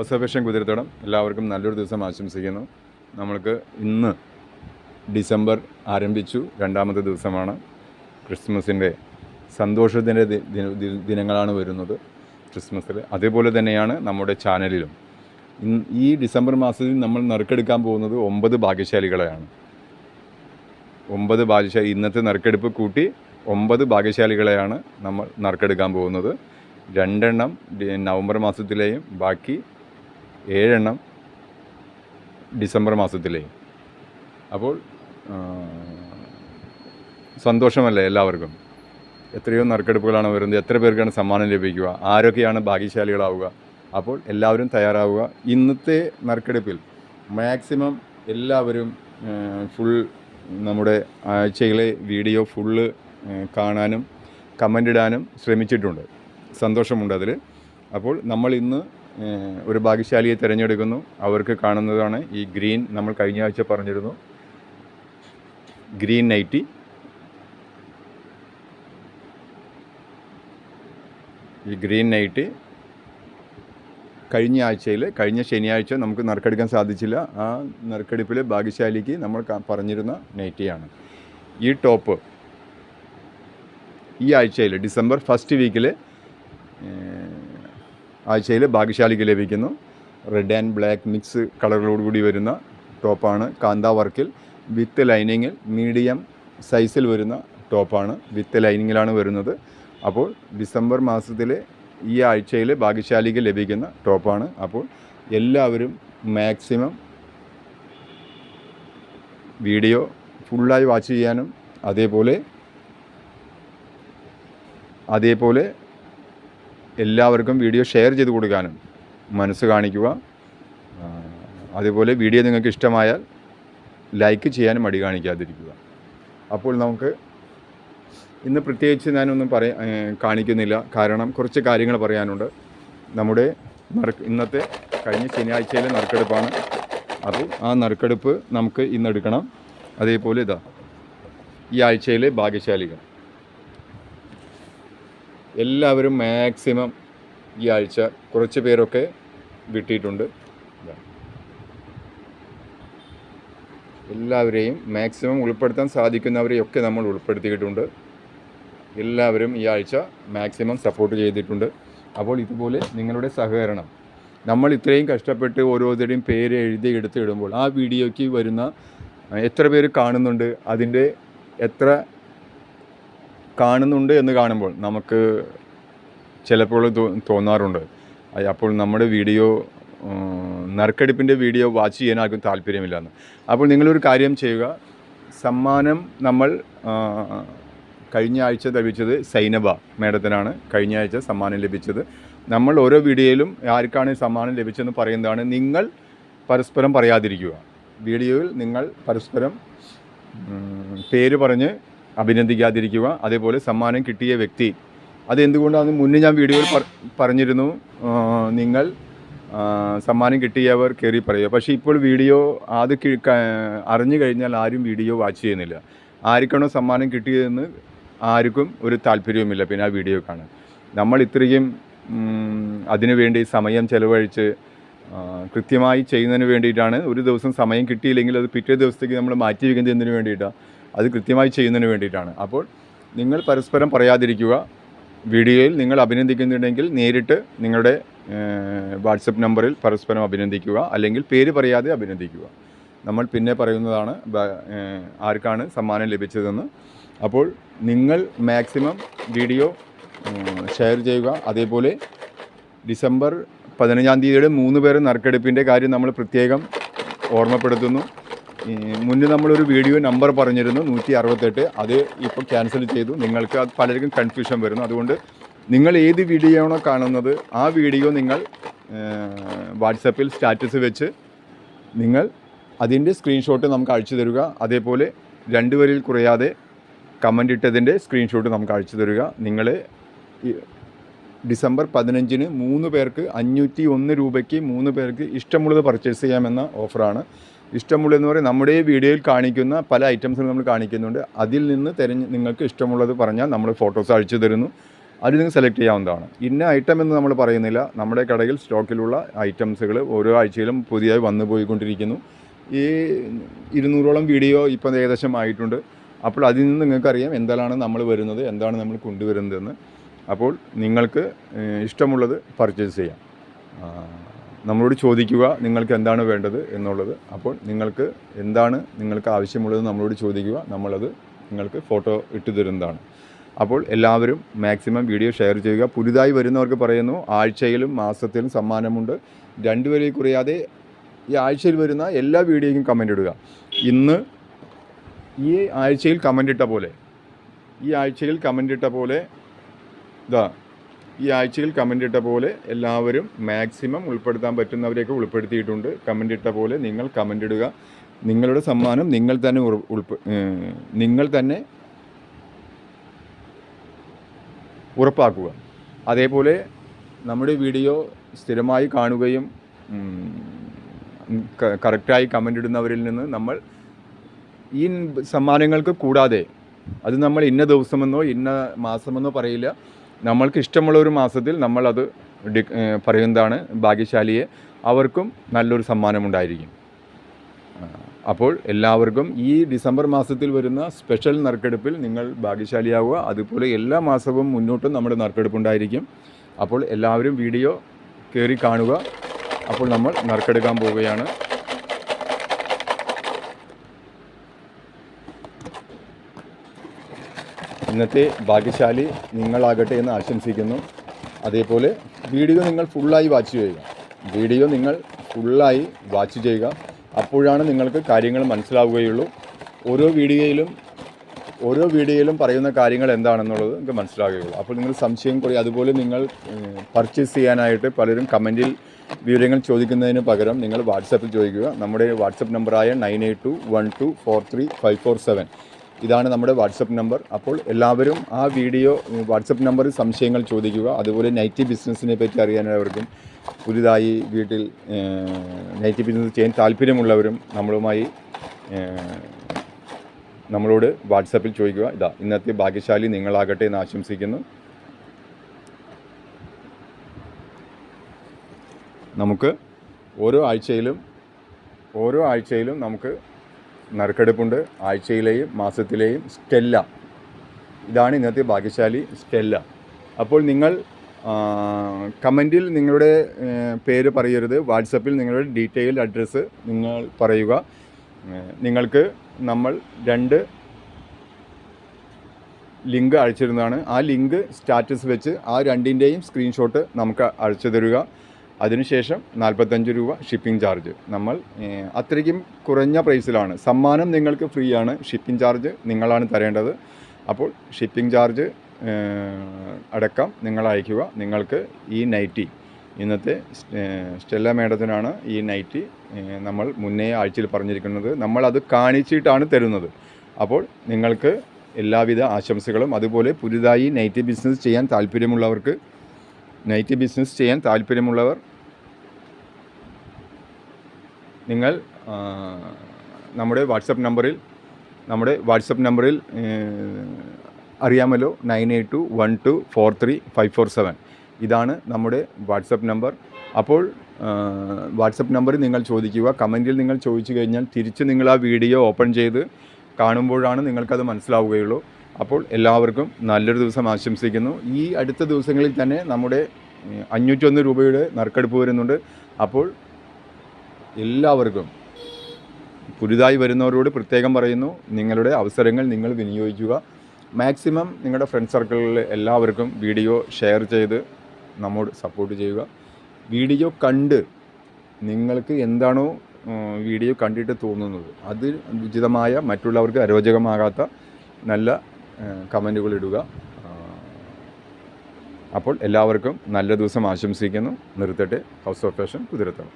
Observation കുതിരത്തോടം എല്ലാവർക്കും നല്ലൊരു ദിവസം ആശംസിക്കുന്നു. നമ്മൾക്ക് ഇന്ന് ഡിസംബർ ആരംഭിച്ചു, രണ്ടാമത്തെ ദിവസമാണ്. ക്രിസ്മസിൻ്റെ സന്തോഷത്തിൻ്റെ ദിനങ്ങളാണ് വരുന്നത് ക്രിസ്മസിൽ. അതേപോലെ തന്നെയാണ് നമ്മുടെ ചാനലിലും. ഈ ഡിസംബർ മാസത്തിൽ നമ്മൾ നറുക്കെടുക്കാൻ പോകുന്നത് 9 ഭാഗ്യശാലികളെയാണ്. 9 ഭാഗ്യശാലി, ഇന്നത്തെ നറുക്കെടുപ്പ് കൂട്ടി 9 ഭാഗ്യശാലികളെയാണ് നമ്മൾ നറുക്കെടുക്കാൻ പോകുന്നത്. 2 എണ്ണം നവംബർ മാസത്തിലെയും ബാക്കി 7 എണ്ണം ഡിസംബർ മാസത്തിലെയും. അപ്പോൾ സന്തോഷമല്ലേ എല്ലാവർക്കും? എത്രയോ നറുക്കെടുപ്പുകളാണ് വരുന്നത്. എത്ര പേർക്കാണ് സമ്മാനം ലഭിക്കുക? ആരൊക്കെയാണ് ഭാഗ്യശാലികളാവുക? അപ്പോൾ എല്ലാവരും തയ്യാറാവുക. ഇന്നത്തെ നറുക്കെടുപ്പിൽ മാക്സിമം എല്ലാവരും ഫുൾ നമ്മുടെ ആഴ്ചയിലെ വീഡിയോ ഫുള്ള് കാണാനും കമൻ്റ് ഇടാനും ശ്രമിച്ചിട്ടുണ്ട്. സന്തോഷമുണ്ട് അതിൽ. അപ്പോൾ നമ്മൾ ഇന്ന് ഒരു ഭാഗ്യശാലിയെ തിരഞ്ഞെടുക്കുന്നു. അവർക്ക് കാണുന്നതാണ് ഈ ഗ്രീൻ. നമ്മൾ കഴിഞ്ഞ ആഴ്ച പറഞ്ഞിരുന്നു ഗ്രീൻ നൈറ്റി. ഈ ഗ്രീൻ നൈറ്റി കഴിഞ്ഞ ശനിയാഴ്ച നമുക്ക് നറുക്കെടുക്കാൻ സാധിച്ചില്ല. ആ നറുക്കെടുപ്പിൽ ഭാഗ്യശാലിക്ക് നമ്മൾ പറഞ്ഞിരുന്ന നൈറ്റിയാണ്. ഈ ടോപ്പ് ഈ ആഴ്ചയിൽ ഡിസംബർ ഫസ്റ്റ് വീക്കിൽ ആഴ്ചയിൽ ഭാഗ്യശാലിക്ക് ലഭിക്കുന്നു. റെഡ് ആൻഡ് ബ്ലാക്ക് മിക്സ് കളറുകളോടുകൂടി വരുന്ന ടോപ്പാണ്. കാന്ത വർക്കിൽ വിത്ത് ലൈനിങ്ങിൽ മീഡിയം സൈസിൽ വരുന്ന ടോപ്പാണ്. വിത്ത് ലൈനിങ്ങിലാണ് വരുന്നത്. അപ്പോൾ ഡിസംബർ മാസത്തിലെ ഈ ആഴ്ചയിൽ ഭാഗ്യശാലിക്ക് ലഭിക്കുന്ന ടോപ്പാണ്. അപ്പോൾ എല്ലാവരും മാക്സിമം വീഡിയോ ഫുള്ളായി വാച്ച് ചെയ്യാനും അതേപോലെ എല്ലാവർക്കും വീഡിയോ ഷെയർ ചെയ്ത് കൊടുക്കാനും മനസ്സ് കാണിക്കുക. അതേപോലെ വീഡിയോ നിങ്ങൾക്ക് ഇഷ്ടമായാൽ ലൈക്ക് ചെയ്യാനും മടി കാണിക്കാതിരിക്കുക. അപ്പോൾ നമുക്ക് ഇന്ന് പ്രത്യേകിച്ച് ഞാനൊന്നും കാണിക്കുന്നില്ല, കാരണം കുറച്ച് കാര്യങ്ങൾ പറയാനുണ്ട്. നമ്മുടെ ഇന്നത്തെ കഴിഞ്ഞ ശനിയാഴ്ചയിലെ നറുക്കെടുപ്പാണ്. അപ്പോൾ ആ നറുക്കെടുപ്പ് നമുക്ക് ഇന്നെടുക്കണം. അതേപോലെ ഈ ആഴ്ചയിലെ ഭാഗ്യശാലികൾ എല്ലാവരും മാക്സിമം ഈ ആഴ്ച കുറച്ച് പേരൊക്കെ വിട്ടിട്ടുണ്ട്. എല്ലാവരെയും മാക്സിമം ഉൾപ്പെടുത്താൻ സാധിക്കുന്നവരെയൊക്കെ നമ്മൾ ഉൾപ്പെടുത്തിയിട്ടുണ്ട്. എല്ലാവരും ഈ ആഴ്ച മാക്സിമം സപ്പോർട്ട് ചെയ്തിട്ടുണ്ട്. അപ്പോൾ ഇതുപോലെ നിങ്ങളുടെ സഹകരണം, നമ്മൾ ഇത്രയും കഷ്ടപ്പെട്ട് ഓരോരുത്തരുടെയും പേര് എഴുതി എടുത്തിടുമ്പോൾ ആ വീഡിയോയ്ക്ക് വരുന്ന എത്ര പേര് കാണുന്നുണ്ട്, അതിൻ്റെ എത്ര കാണുന്നുണ്ട് എന്ന് കാണുമ്പോൾ നമുക്ക് ചിലപ്പോൾ തോന്നാറുണ്ട് അപ്പോൾ നമ്മുടെ വീഡിയോ നറുക്കെടുപ്പിൻ്റെ വീഡിയോ വാച്ച് ചെയ്യാൻ ആർക്കും താല്പര്യമില്ലെന്ന്. അപ്പോൾ നിങ്ങളൊരു കാര്യം ചെയ്യുക. സമ്മാനം നമ്മൾ കഴിഞ്ഞ ആഴ്ച ലഭിച്ചത് സൈനബ മേഡത്തിനാണ് കഴിഞ്ഞ ആഴ്ച സമ്മാനം ലഭിച്ചത്. നമ്മൾ ഓരോ വീഡിയോയിലും ആർക്കാണ് സമ്മാനം ലഭിച്ചതെന്ന് പറയുന്നതാണ്. നിങ്ങൾ പരസ്പരം പറയാതിരിക്കുക. വീഡിയോയിൽ നിങ്ങൾ പരസ്പരം പേര് പറഞ്ഞ് അഭിനന്ദിക്കാതിരിക്കുക. അതേപോലെ സമ്മാനം കിട്ടിയ വ്യക്തി അതെന്തുകൊണ്ടാണെന്ന് മുന്നേ ഞാൻ വീഡിയോയിൽ പറഞ്ഞിരുന്നു. നിങ്ങൾ സമ്മാനം കിട്ടിയവർ കയറി പറയുക. പക്ഷേ ഇപ്പോൾ വീഡിയോ അറിഞ്ഞു കഴിഞ്ഞാൽ ആരും വീഡിയോ വാച്ച് ചെയ്യുന്നില്ല. ആർക്കാണോ സമ്മാനം കിട്ടിയതെന്ന് ആർക്കും ഒരു താല്പര്യവുമില്ല പിന്നെ ആ വീഡിയോ കാണാൻ. നമ്മൾ ഇത്രയും അതിനുവേണ്ടി സമയം ചെലവഴിച്ച് കൃത്യമായി ചെയ്യുന്നതിന് വേണ്ടിയിട്ടാണ്. ഒരു ദിവസം സമയം കിട്ടിയില്ലെങ്കിൽ അത് പിറ്റേ ദിവസത്തേക്ക് നമ്മൾ മാറ്റി വയ്ക്കുന്നതിന് വേണ്ടിയിട്ടാണ്. അത് കൃത്യമായി ചെയ്യുന്നതിന് വേണ്ടിയിട്ടാണ്. അപ്പോൾ നിങ്ങൾ പരസ്പരം പറയാതിരിക്കുക. വീഡിയോയിൽ നിങ്ങൾ അഭിനന്ദിക്കുന്നുണ്ടെങ്കിൽ നേരിട്ട് നിങ്ങളുടെ വാട്സപ്പ് നമ്പറിൽ പരസ്പരം അഭിനന്ദിക്കുക, അല്ലെങ്കിൽ പേര് പറയാതെ അഭിനന്ദിക്കുക. നമ്മൾ പിന്നെ പറയുന്നതാണ് ആർക്കാണ് സമ്മാനം ലഭിച്ചതെന്ന്. അപ്പോൾ നിങ്ങൾ മാക്സിമം വീഡിയോ ഷെയർ ചെയ്യുക. അതേപോലെ ഡിസംബർ 15-ാം തീയതിയുടെ 3 പേർ നറുക്കെടുപ്പിൻ്റെ കാര്യം നമ്മൾ പ്രത്യേകം ഓർമ്മപ്പെടുത്തുന്നു. മുന്നേ നമ്മളൊരു വീഡിയോ നമ്പർ പറഞ്ഞിരുന്നു 168. അത് ഇപ്പോൾ ക്യാൻസൽ ചെയ്തു. നിങ്ങൾക്ക് അത് പലർക്കും കൺഫ്യൂഷൻ വരുന്നു. അതുകൊണ്ട് നിങ്ങൾ ഏത് വീഡിയോ ആണോ കാണുന്നത് ആ വീഡിയോ നിങ്ങൾ വാട്സപ്പിൽ സ്റ്റാറ്റസ് വെച്ച് നിങ്ങൾ അതിൻ്റെ സ്ക്രീൻഷോട്ട് നമുക്ക് അയച്ചു തരിക. അതേപോലെ 2 വരിയിൽ കുറയാതെ കമൻ്റ് ഇട്ടതിൻ്റെ സ്ക്രീൻഷോട്ട് നമുക്ക് അയച്ചു തരിക. നിങ്ങൾ ഡിസംബർ 15-ന് 3 പേർക്ക് 501 രൂപയ്ക്ക് 3 പേർക്ക് ഇഷ്ടമുള്ളത് പർച്ചേസ് ചെയ്യാമെന്ന ഓഫറാണ്. ഇഷ്ടമുള്ളതെന്ന് പറയുന്നത് നമ്മുടെ വീഡിയോയിൽ കാണിക്കുന്ന പല ഐറ്റംസും നമ്മൾ കാണിക്കുന്നുണ്ട്. അതിൽ നിന്ന് നിങ്ങൾക്ക് ഇഷ്ടമുള്ളത് പറഞ്ഞാൽ നമ്മൾ ഫോട്ടോസ് അയച്ചു തരുന്നു. അത് നിങ്ങൾക്ക് സെലക്ട് ചെയ്യാവുന്നതാണ്. ഇന്ന ഐറ്റം എന്ന് നമ്മൾ പറയുന്നില്ല. നമ്മുടെ കടയിൽ സ്റ്റോക്കിലുള്ള ഐറ്റംസുകൾ ഓരോ ആഴ്ചയിലും പുതിയതായി വന്നു പോയിക്കൊണ്ടിരിക്കുന്നു. ഈ 200ഓളം വീഡിയോ ഇപ്പം ഏകദേശം ആയിട്ടുണ്ട്. അപ്പോൾ അതിൽ നിന്ന് നിങ്ങൾക്കറിയാം എന്താണ് നമ്മൾ വരുന്നത്, എന്താണ് നമ്മൾ കൊണ്ടുവരുന്നതെന്ന്. അപ്പോൾ നിങ്ങൾക്ക് ഇഷ്ടമുള്ളത് പർച്ചേസ് ചെയ്യാം. നമ്മളോട് ചോദിക്കുക നിങ്ങൾക്ക് എന്താണ് വേണ്ടത് എന്നുള്ളത്. അപ്പോൾ നിങ്ങൾക്ക് എന്താണ് നിങ്ങൾക്ക് ആവശ്യമുള്ളത് നമ്മളോട് ചോദിക്കുക, നമ്മളത് നിങ്ങൾക്ക് ഫോട്ടോ ഇട്ട് തരുന്നതാണ്. അപ്പോൾ എല്ലാവരും മാക്സിമം വീഡിയോ ഷെയർ ചെയ്യുക. പുതുതായി വരുന്നവർക്ക് പറയുന്നു, ആഴ്ചയിലും മാസത്തിലും സമ്മാനമുണ്ട്. 2 വരെ കുറയാതെ ഈ ആഴ്ചയിൽ വരുന്ന എല്ലാ വീഡിയോയ്ക്കും കമൻ്റ് ഇടുക. ഇന്ന് ഈ ആഴ്ചയിൽ കമൻ്റ് ഇട്ട പോലെ ഈ ആഴ്ചയിൽ കമൻ്റ് ഇട്ട പോലെ എല്ലാവരും മാക്സിമം ഉൾപ്പെടുത്താൻ പറ്റുന്നവരെയൊക്കെ ഉൾപ്പെടുത്തിയിട്ടുണ്ട്. കമൻ്റ് ഇട്ട പോലെ നിങ്ങൾ കമൻ്റ് ഇടുക. നിങ്ങളുടെ സമ്മാനം നിങ്ങൾ തന്നെ ഉറപ്പാക്കുക. അതേപോലെ നമ്മുടെ വീഡിയോ സ്ഥിരമായി കാണുകയും കറക്റ്റായി കമൻ്റ് ഇടുന്നവരിൽ നിന്ന് നമ്മൾ ഈ സമ്മാനങ്ങൾക്ക് കൂടാതെ, അത് നമ്മൾ ഇന്ന ദിവസമെന്നോ ഇന്ന മാസമെന്നോ പറയില്ല, നമ്മൾക്ക് ഇഷ്ടമുള്ള ഒരു മാസത്തിൽ നമ്മളത് പറയുന്നതാണ് ഭാഗ്യശാലിയെ. അവർക്കും നല്ലൊരു സമ്മാനമുണ്ടായിരിക്കും. അപ്പോൾ എല്ലാവർക്കും ഈ ഡിസംബർ മാസത്തിൽ വരുന്ന സ്പെഷ്യൽ നറുക്കെടുപ്പിൽ നിങ്ങൾ ഭാഗ്യശാലിയാവുക. അതുപോലെ എല്ലാ മാസവും മുന്നോട്ടും നമ്മുടെ നറുക്കെടുപ്പുണ്ടായിരിക്കും. അപ്പോൾ എല്ലാവരും വീഡിയോ കയറി കാണുക. അപ്പോൾ നമ്മൾ നറുക്കെടുക്കാൻ പോവുകയാണ്. ഇന്നത്തെ ഭാഗ്യശാലി നിങ്ങളാകട്ടെ എന്ന് ആശംസിക്കുന്നു. അതേപോലെ വീഡിയോ നിങ്ങൾ ഫുള്ളായി വാച്ച് ചെയ്യുക. അപ്പോഴാണ് നിങ്ങൾക്ക് കാര്യങ്ങൾ മനസ്സിലാവുകയുള്ളൂ. ഓരോ വീഡിയോയിലും പറയുന്ന കാര്യങ്ങൾ എന്താണെന്നുള്ളത് നിങ്ങൾക്ക് മനസ്സിലാവുകയുള്ളൂ. അപ്പോൾ നിങ്ങൾ സംശയം അതുപോലെ നിങ്ങൾ പർച്ചേസ് ചെയ്യാനായിട്ട് പലരും കമൻറ്റിൽ വിവരങ്ങൾ ചോദിക്കുന്നതിന് പകരം നിങ്ങൾ വാട്സാപ്പിൽ ചോദിക്കുക. നമ്മുടെ വാട്സപ്പ് നമ്പറായ 9821243547 ഇതാണ് നമ്മുടെ വാട്സപ്പ് നമ്പർ. അപ്പോൾ എല്ലാവരും ആ വീഡിയോ വാട്സപ്പ് നമ്പറിൽ സംശയങ്ങൾ ചോദിക്കുക. അതുപോലെ നൈറ്റി ബിസിനസ്സിനെ പറ്റി അറിയാനവർക്കും പുതുതായി വീട്ടിൽ നൈറ്റി ബിസിനസ് ചെയ്യാൻ താല്പര്യമുള്ളവരും നമ്മളോട് വാട്സപ്പിൽ ചോദിക്കുക. ഇന്നത്തെ ഭാഗ്യശാലി നിങ്ങളാകട്ടെ എന്ന് ആശംസിക്കുന്നു. നമുക്ക് ഓരോ ആഴ്ചയിലും നമുക്ക് നറുക്കെടുപ്പുണ്ട്. ആഴ്ചയിലെയും മാസത്തിലെയും സ്റ്റെല്ല. ഇതാണ് ഇന്നത്തെ ഭാഗ്യശാലി സ്റ്റെല്ല. അപ്പോൾ നിങ്ങൾ കമൻറ്റിൽ നിങ്ങളുടെ പേര് പറയരുത്. വാട്സപ്പിൽ നിങ്ങളുടെ ഡീറ്റെയിൽഡ് അഡ്രസ്സ് നിങ്ങൾ പറയുക. നിങ്ങൾക്ക് നമ്മൾ 2 ലിങ്ക് അയച്ചിരുന്നതാണ്. ആ ലിങ്ക് സ്റ്റാറ്റസ് വെച്ച് ആ 2ൻ്റെയും സ്ക്രീൻഷോട്ട് നമുക്ക് അയച്ചു തരിക. അതിനുശേഷം 45 രൂപ ഷിപ്പിംഗ് ചാർജ്. നമ്മൾ അത്രയ്ക്കും കുറഞ്ഞ പ്രൈസിലാണ്. സമ്മാനം നിങ്ങൾക്ക് ഫ്രീ ആണ്. ഷിപ്പിംഗ് ചാർജ് നിങ്ങളാണ് തരേണ്ടത്. അപ്പോൾ ഷിപ്പിംഗ് ചാർജ് അടക്കം നിങ്ങൾ അയയ്ക്കുക. നിങ്ങൾക്ക് ഈ നൈറ്റി ഇന്നത്തെ സ്റ്റെല്ല മേഡത്തിനാണ് ഈ നൈറ്റി നമ്മൾ മുന്നേ ആഴ്ചയിൽ പറഞ്ഞിരിക്കുന്നത്. നമ്മളത് കാണിച്ചിട്ടാണ് തരുന്നത്. അപ്പോൾ നിങ്ങൾക്ക് എല്ലാവിധ ആശംസകളും. അതുപോലെ പുതുതായി നൈറ്റി ബിസിനസ് ചെയ്യാൻ താല്പര്യമുള്ളവർ നിങ്ങൾ നമ്മുടെ വാട്സപ്പ് നമ്പറിൽ അറിയാമല്ലോ, 9821243547 ഇതാണ് നമ്മുടെ വാട്സപ്പ് നമ്പർ. അപ്പോൾ വാട്സപ്പ് നമ്പറിൽ നിങ്ങൾ ചോദിക്കുക. കമൻറ്റിൽ നിങ്ങൾ ചോദിച്ചു കഴിഞ്ഞാൽ തിരിച്ച് നിങ്ങൾ ആ വീഡിയോ ഓപ്പൺ ചെയ്ത് കാണുമ്പോഴാണ് നിങ്ങൾക്കത് മനസ്സിലാവുകയുള്ളൂ. അപ്പോൾ എല്ലാവർക്കും നല്ലൊരു ദിവസം ആശംസിക്കുന്നു. ഈ അടുത്ത ദിവസങ്ങളിൽ തന്നെ നമ്മുടെ 501 രൂപയുടെ നറുക്കെടുപ്പ് വരുന്നുണ്ട്. അപ്പോൾ എല്ലാവർക്കും, പുതുതായി വരുന്നവരോട് പ്രത്യേകം പറയുന്നു, നിങ്ങളുടെ അവസരങ്ങൾ നിങ്ങൾ വിനിയോഗിക്കുക. മാക്സിമം നിങ്ങളുടെ ഫ്രണ്ട് സർക്കിളിൽ എല്ലാവർക്കും വീഡിയോ ഷെയർ ചെയ്ത് നമ്മോട് സപ്പോർട്ട് ചെയ്യുക. വീഡിയോ കണ്ട് നിങ്ങൾക്ക് എന്താണോ വീഡിയോ കണ്ടിട്ട് തോന്നുന്നത് അത് ഉചിതമായ, മറ്റുള്ളവർക്ക് അരോചകമാകാത്ത നല്ല കമൻറ്റുകൾ ഇടുക. അപ്പോൾ എല്ലാവർക്കും നല്ല ദിവസം ആശംസിക്കുന്നു. നിർത്തട്ടെ. House of fashion, കുതിരത്തളം.